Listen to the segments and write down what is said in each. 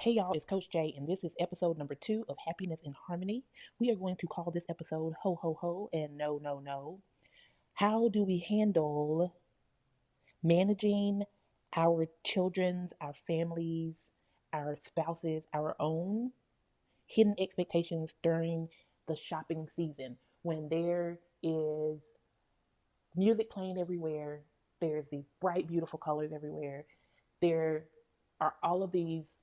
Hey y'all, it's Coach Jay, and this is episode number 2 of Happiness in Harmony. We are going to call this episode Ho Ho Ho and No No No. How do we handle managing our children's, our families, our spouses, our own hidden expectations during the shopping season when there is music playing everywhere, there's these bright, beautiful colors everywhere, there are all of these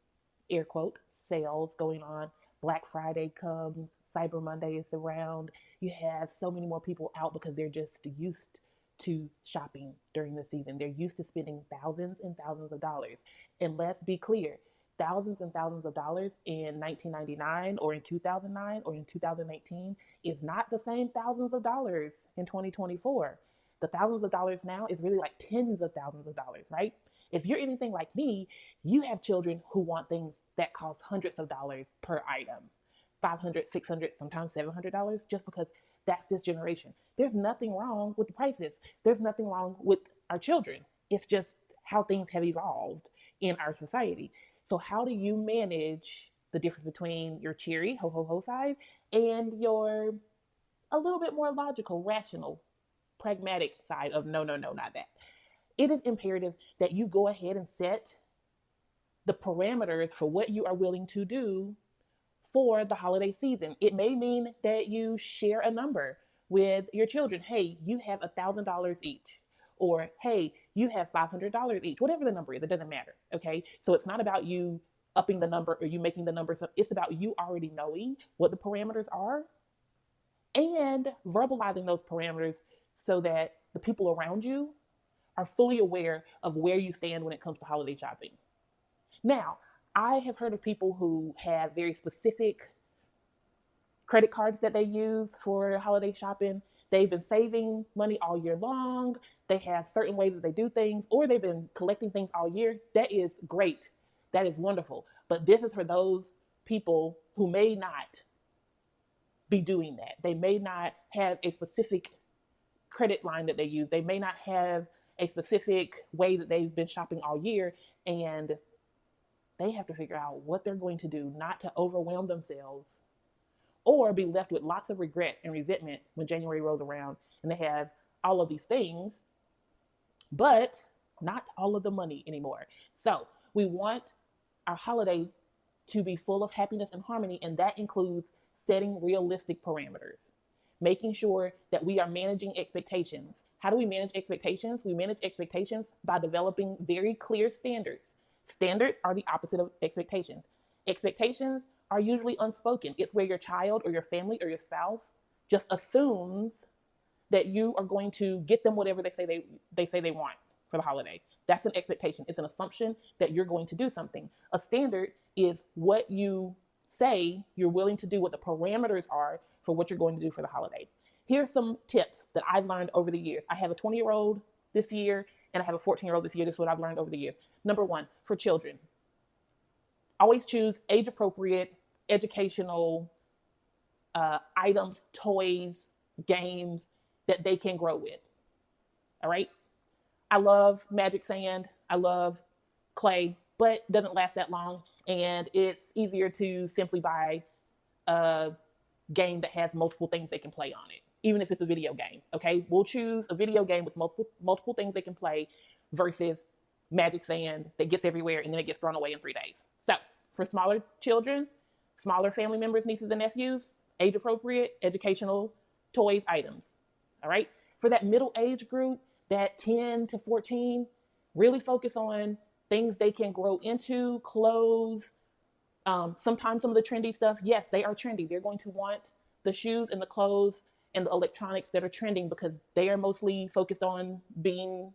air quote sales going on. Black Friday comes, Cyber Monday is around. You have so many more people out because they're just used to shopping during the season. They're used to spending thousands and thousands of dollars. And let's be clear, thousands and thousands of dollars in 1999 or in 2009 or in 2018 is not the same thousands of dollars in 2024. The thousands of dollars now is really like tens of thousands of dollars, right? If you're anything like me, you have children who want things that cost hundreds of dollars per item, 500, 600, sometimes $700, just because that's this generation. There's nothing wrong with the prices. There's nothing wrong with our children. It's just how things have evolved in our society. So how do you manage the difference between your cheery, ho ho ho side and your a little bit more logical, rational, pragmatic side of no, no, no, not that? It is imperative that you go ahead and set the parameters for what you are willing to do for the holiday season. It may mean that you share a number with your children. Hey, you have $1,000 each. Or, hey, you have $500 each. Whatever the number is, it doesn't matter. Okay. So it's not about you upping the number or you making the numbers up. It's about you already knowing what the parameters are and verbalizing those parameters so that the people around you are fully aware of where you stand when it comes to holiday shopping. Now, I have heard of people who have very specific credit cards that they use for holiday shopping. They've been saving money all year long. They have certain ways that they do things, or they've been collecting things all year. That is great. That is wonderful. But this is for those people who may not be doing that. They may not have a specific credit line that they use. They may not have a specific way that they've been shopping all year, and they have to figure out what they're going to do not to overwhelm themselves or be left with lots of regret and resentment when January rolls around and they have all of these things, but not all of the money anymore. So we want our holiday to be full of happiness and harmony, and that includes setting realistic parameters, making sure that we are managing expectations. How do we manage expectations? We manage expectations by developing very clear standards. Standards are the opposite of expectations. Expectations are usually unspoken. It's where your child or your family or your spouse just assumes that you are going to get them whatever they say they want for the holiday. That's an expectation. It's an assumption that you're going to do something. A standard is what you say you're willing to do, what the parameters are for what you're going to do for the holiday. Here's some tips that I've learned over the years. I have a 20-year-old this year, and I have a 14-year-old this year. This is what I've learned over the years. Number one, for children, always choose age-appropriate, educational items, toys, games that they can grow with. All right? I love magic sand. I love clay, but it doesn't last that long, and it's easier to simply buy a game that has multiple things they can play on it, even if it's a video game. Okay, we'll choose a video game with multiple things they can play versus magic sand that gets everywhere and then it gets thrown away in 3 days. So for smaller children, smaller family members, nieces and nephews, age appropriate, educational toys, items. All right. For that middle age group, that 10 to 14, really focus on things they can grow into, clothes. Sometimes some of the trendy stuff, yes, they are trendy. They're going to want the shoes and the clothes and the electronics that are trending because they are mostly focused on being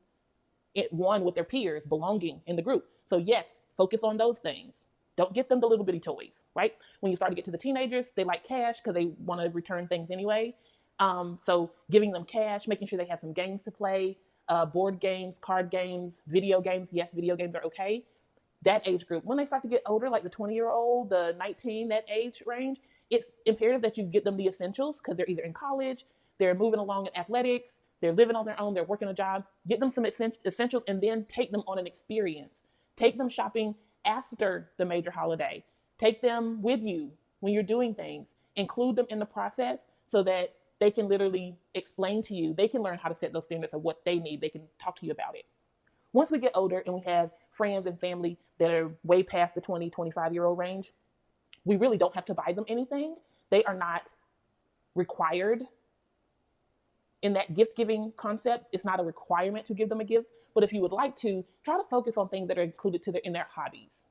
one with their peers, belonging in the group. So yes, focus on those things. Don't get them the little bitty toys, right? When you start to get to the teenagers, they like cash because they want to return things anyway. So giving them cash, making sure they have some games to play, board games, card games, video games. Yes, video games are okay. That age group. When they start to get older, like the 20-year-old, the 19, that age range, it's imperative that you get them the essentials because they're either in college, they're moving along in athletics, they're living on their own, they're working a job. Get them some essentials and then take them on an experience. Take them shopping after the major holiday. Take them with you when you're doing things. Include them in the process so that they can literally explain to you. They can learn how to set those standards of what they need. They can talk to you about it. Once we get older and we have friends and family that are way past the 20, 25-year-old range, we really don't have to buy them anything. They are not required in that gift giving concept. It's not a requirement to give them a gift, but if you would like to, try to focus on things that are included in their hobbies,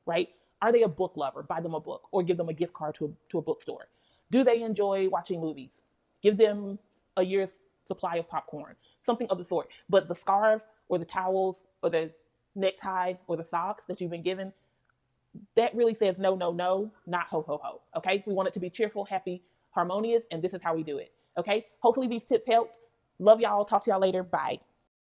right? Are they a book lover? Buy them a book or give them a gift card to a bookstore. Do they enjoy watching movies? Give them a year's supply of popcorn, something of the sort. But the scarf or the towels or the necktie or the socks that you've been given, that really says no, no, no, not ho, ho, ho. Okay? We want it to be cheerful, happy, harmonious, and this is how we do it. Okay? Hopefully these tips helped. Love y'all. Talk to y'all later. Bye.